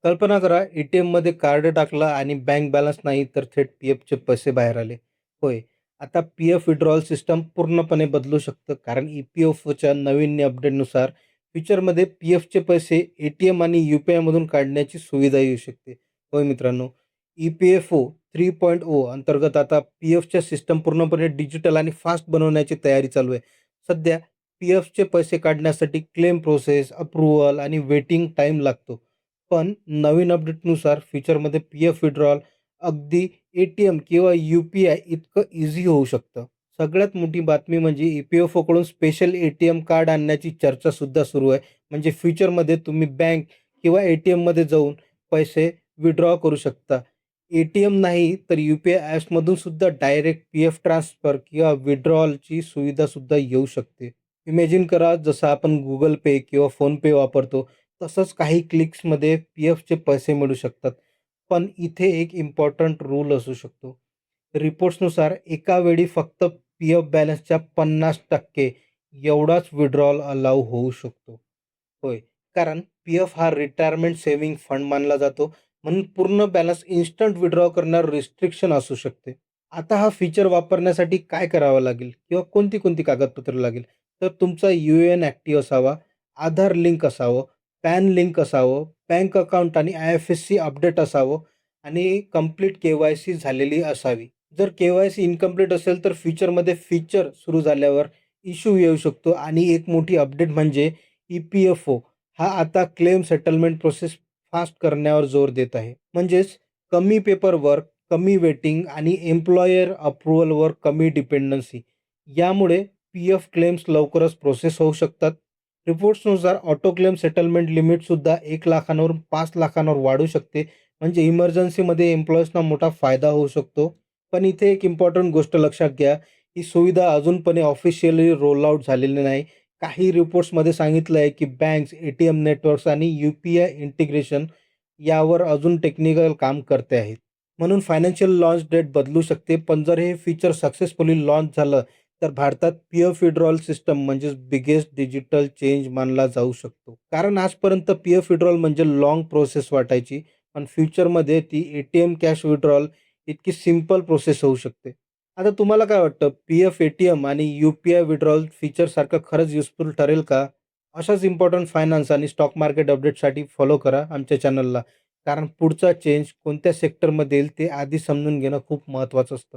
कल्पना करा, ए-टी-एममध्ये कार्ड टाकलं आणि बँक बॅलन्स नाही, तर थेट पी-एफचे पैसे बाहेर आले. होय, आता पी-एफ विड्रॉवल सिस्टम पूर्णपणे बदलू शकतं, कारण ई-पी-एफ-ओच्या नवीन अपडेटनुसार फ्युचरमध्ये पी-एफचे पैसे ए-टी-एम आणि यू-पी-आयमधून काढण्याची सुविधा येऊ शकते. होय मित्रांनो, ई-पी-एफ-ओ 3.0 अंतर्गत आता पी-एफच्या सिस्टम पूर्णपणे डिजिटल आणि फास्ट बनवण्याची तयारी चालू आहे. सध्या पी-एफचे पैसे काढण्यासाठी क्लेम प्रोसेस, अप्रूव्हल आणि वेटिंग टाईम लागतो. पण नवीन अपडेटनुसार फ्युचरमध्ये पी-एफ विड्रॉल अगदी ए-टी-एम किंवा यू-पी-आय इतकं इझी होऊ शकतं. सगळ्यात मोठी बातमी म्हणजे ई-पी-एफ-ओकडून स्पेशल ए-टी-एम कार्ड आणण्याची चर्चासुद्धा सुरू आहे. म्हणजे फ्युचरमध्ये तुम्ही बँक किंवा ए-टी-एममध्ये जाऊन पैसे विड्रॉ करू शकता. ए-टी-एम नाही तर यू-पी-आय ॲप्समधून सुद्धा डायरेक्ट पी-एफ ट्रान्सफर किंवा विड्रॉलची सुविधासुद्धा येऊ शकते. इमॅजिन करा, जसं आपण Google पे किंवा फोनपे वापरतो, तसंच काही क्लिक्समध्ये पी-एफचे पैसे मिळू शकतात. पण इथे एक इम्पॉर्टंट रूल असू शकतो. रिपोर्ट्सनुसार एका वेळी फक्त पी-एफ बॅलन्सच्या 50% एवढाच विड्रॉल अलाऊ होऊ शकतो. होय, कारण पी-एफ हा रिटायरमेंट सेव्हिंग फंड मानला जातो, म्हणून पूर्ण बॅलन्स इन्स्टंट विड्रॉ करण्यावर रिस्ट्रिक्शन असू शकते. आता हा फीचर वापरण्यासाठी काय करावं लागेल किंवा कोणती कागदपत्र लागेल? तर तुमचा यू-ए-एन ॲक्टिव्ह असावा, आधार लिंक असावं, पॅन लिंक असावं, बँक अकाउंट आणि आय-एफ-एस-सी अपडेट असावं आणि कंप्लीट के-वाय-सी झालेली असावी. जर के-वाय-सी इन्कम्प्लीट असेल तर फ्युचरमध्ये फीचर सुरू झाल्यावर इश्यू येऊ शकतो आणि एक मोठी अपडेट म्हणजे ई-पी-एफ-ओ हा आता क्लेम सेटलमेंट प्रोसेस फास्ट करण्यावर जोर देत आहे. म्हणजेच कमी पेपरवर्क, कमी वेटिंग आणि एम्प्लॉयर अप्रूव्हलवर कमी डिपेंडन्सी. यामुळे पी-एफ क्लेम्स लवकरच प्रोसेस होऊ शकतात. रिपोर्ट्सनुसार ऑटो क्लेम सेटलमेंट लिमिटसुद्धा 1,00,000वरून 5,00,000वर वाढू शकते. म्हणजे इमर्जन्सीमध्ये एम्प्लॉईजना मोठा फायदा होऊ शकतो. पण इथे एक इम्पॉर्टंट गोष्ट लक्षात घ्या, ही सुविधा अजूनपणे ऑफिशियली रोल आउट झालेली नाही. काही रिपोर्ट्समध्ये सांगितलं आहे, की बँक्स, ए-टी-एम नेटवर्क्स आणि यू-पी-आय इंटिग्रेशन यावर अजून टेक्निकल काम करते आहेत. म्हणून फायनान्शियल लॉन्च डेट बदलू शकते. पण जर हे फीचर सक्सेसफुली लॉन्च झालं, तर भारतात पी-एफ विड्रॉल सिस्टम म्हणजेच बिगेस्ट डिजिटल चेंज मानला जाऊ शकतो. कारण आजपर्यंत पी-एफ विड्रॉल म्हणजे लाँग प्रोसेस वाटायची, पण फ्युचरमध्ये ती ए-टी-एम कॅश विड्रॉल इतकी सिंपल प्रोसेस होऊ शकते. आता तुम्हाला काय वाटतं, पी-एफ, ए-टी-एम आणि यू-पी-आय विड्रॉल फीचरसारखं खरंच युजफुल ठरेल का? अशाच इम्पॉर्टंट फायनान्स आणि स्टॉक मार्केट अपडेटसाठी फॉलो करा आमच्या चॅनलला. कारण पुढचा चेंज कोणत्या सेक्टरमध्ये येईल ते आधी समजून घेणं खूप महत्त्वाचं असतं.